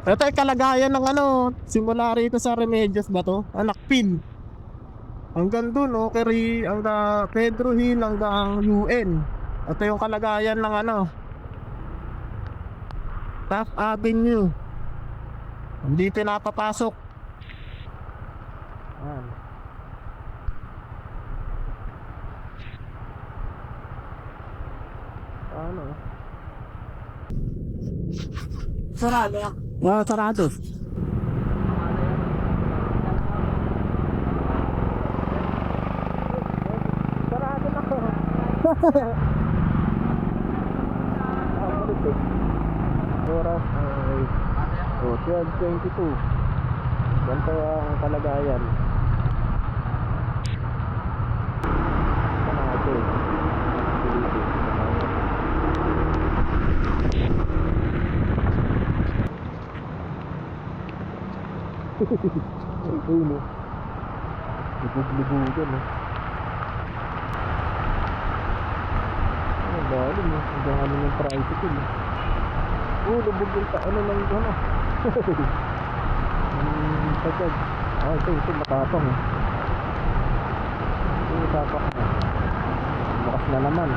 Ito ay kalagayan ng ano, simula rito sa Remedios ba to? Anakpil. Hanggang dun, oh, hanggang Pedro Hill, hanggang UN. Ito yung kalagayan ng ano, Taft Avenue. Hindi pinapapasok. Ayan. Ano? Sarado. Sarado. Sarado na ko. Oras ay 12:22. Ganito ang kalagayan. Ay no. Lubog-lubogan no. Ang balim no. Hanggang ano ng tricycle no. Lubog yung ano ng ano. Tagad. Ito matapang eh. Ito matapang na. Bukas na naman.